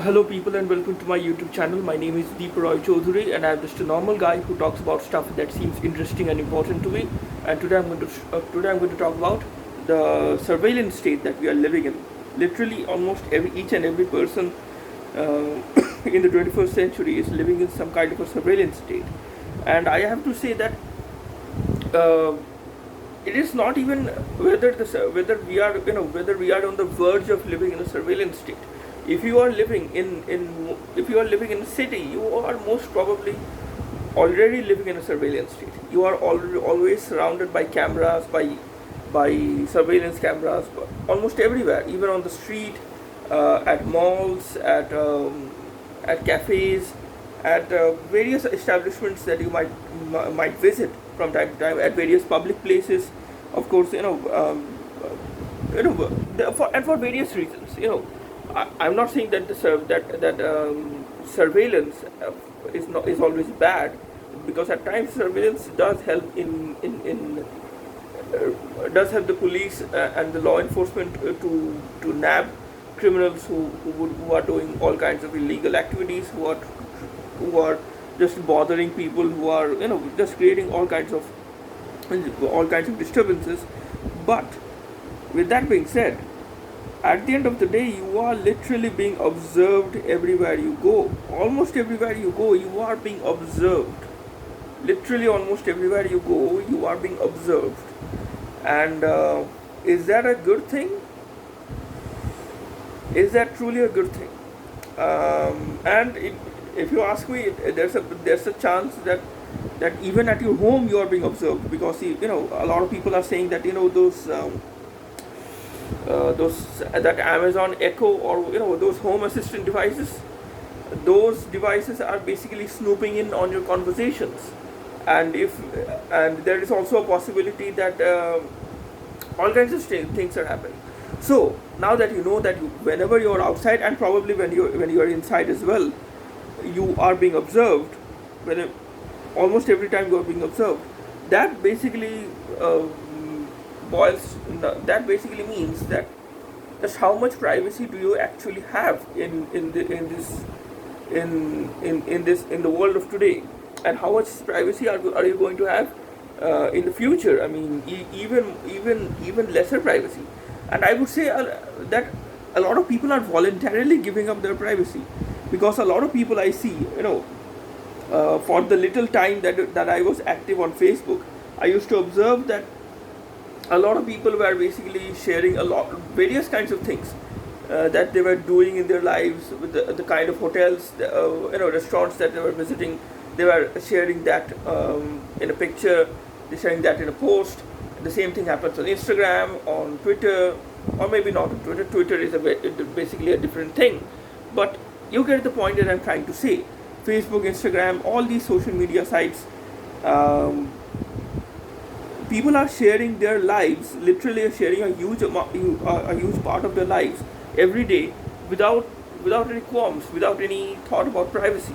Hello people and welcome to my YouTube channel. My name is Deep Roy Chaudhary and I'm just a normal guy who talks about stuff that seems interesting and important to me. And today I'm going to talk about the surveillance state that we are living in. Literally, almost each and every person in the 21st century is living in some kind of a surveillance state. And I have to say that uh, it is not even whether we are on the verge of living in a surveillance state. If you are living if you are living in a city, you are most probably already living in a surveillance state. You are always surrounded by cameras, by surveillance cameras, almost everywhere, even on the street, at malls, at cafes, at various establishments that you might visit from time to time, at various public places. Of course, for various reasons. I'm not saying that surveillance is always bad, because at times surveillance does help does help the police and the law enforcement to nab criminals who are doing all kinds of illegal activities, who are just bothering people, who are just creating all kinds of disturbances. But with that being said, at the end of the day, you are literally being observed everywhere you go. Almost everywhere you go, you are being observed. Literally, almost everywhere you go, you are being observed. And is that a good thing? Is that truly a good thing? If you ask me, there's a chance that even at your home you are being observed, because a lot of people are saying that those that Amazon Echo, or those home assistant devices, those devices are basically snooping in on your conversations. And there is also a possibility that all kinds of things are happening. So now that you know that whenever you're outside, and probably when you're inside as well, you are being observed. when Almost every time you are being observed, that basically boils that basically means that just how much privacy do you actually have in the world of today, and how much privacy are you going to have in the future? I mean, even lesser privacy. And I would say that a lot of people are voluntarily giving up their privacy, because a lot of people I see, for the little time that I was active on Facebook, I used to observe that a lot of people were basically sharing various kinds of things that they were doing in their lives, with the kind of hotels, restaurants that they were visiting. They were sharing that in a picture. They're sharing that in a post. The same thing happens on Instagram, on Twitter, or maybe not on Twitter. Twitter is basically a different thing, but you get the point that I'm trying to say. Facebook, Instagram, all these social media sites, people are sharing their lives, literally sharing a huge part of their lives every day, without any qualms, without any thought about privacy.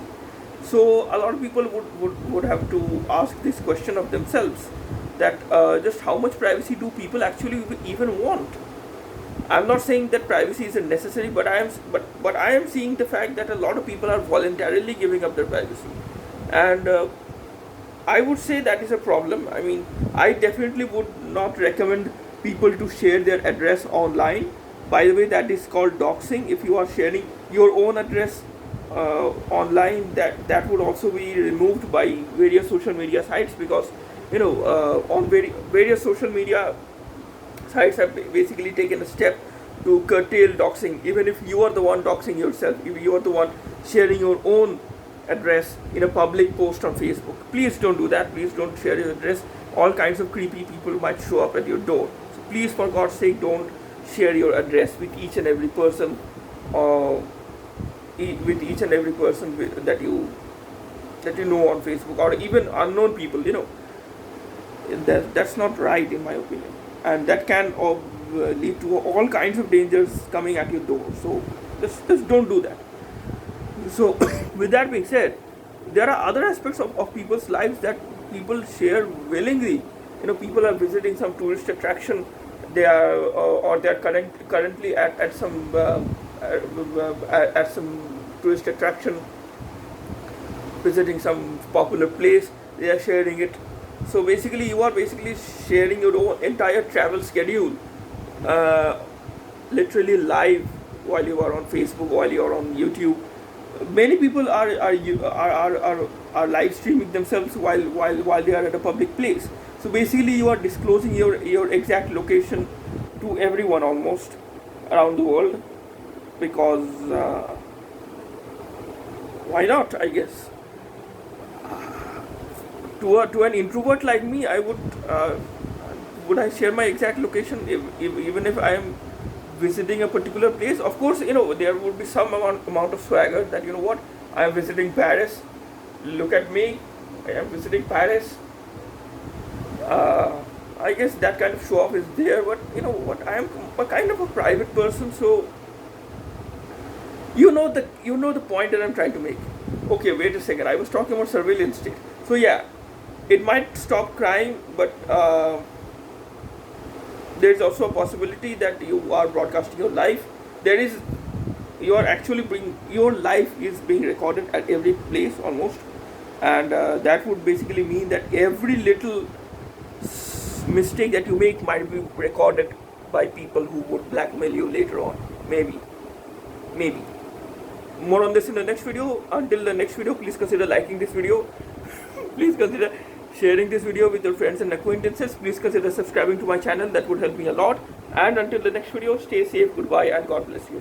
So a lot of people would have to ask this question of themselves, that just how much privacy do people actually even want? I'm not saying that privacy isn't necessary, but I am seeing the fact that a lot of people are voluntarily giving up their privacy, and I would say that is a problem. I mean, I definitely would not recommend people to share their address online. By the way, that is called doxing. If you are sharing your own address online, that would also be removed by various social media sites, because on various social media sites have basically taken a step to curtail doxing. Even if you are the one doxing yourself, if you are the one sharing your own address in a public post on Facebook, please don't do that. Please don't share your address. All kinds of creepy people might show up at your door. So please, for God's sake, don't share your address with each and every person, that you know on Facebook, or even unknown people. That's not right, in my opinion, and that can lead to all kinds of dangers coming at your door. So just don't do that. So with that being said, there are other aspects of people's lives that people share willingly. People are visiting some tourist attraction. They are or they are currently at some at some tourist attraction, visiting some popular place, they are sharing it. So basically you are basically sharing your own entire travel schedule, uh, literally live, while you are on Facebook, while you are on YouTube. Many people are live streaming themselves while they are at a public place. So basically you are disclosing your exact location to everyone almost around the world, because why not, I guess. To an introvert like me, I would I share my exact location, even if I am visiting a particular place? Of course, there would be some amount of swagger, that what, I am visiting Paris. Look at me, I am visiting Paris. I guess that kind of show off is there, but what, I am a kind of a private person, so the point that I'm trying to make. Okay, wait a second. I was talking about surveillance state. So yeah, it might stop crime, but there is also a possibility that you are broadcasting your life. You are actually your life is being recorded at every place almost, and that would basically mean that every little mistake that you make might be recorded by people who would blackmail you later on. Maybe. More on this in the next video. Until the next video, please consider liking this video. Please consider sharing this video with your friends and acquaintances. Please consider subscribing to my channel. That would help me a lot. And until the next video, stay safe, goodbye, and God bless you.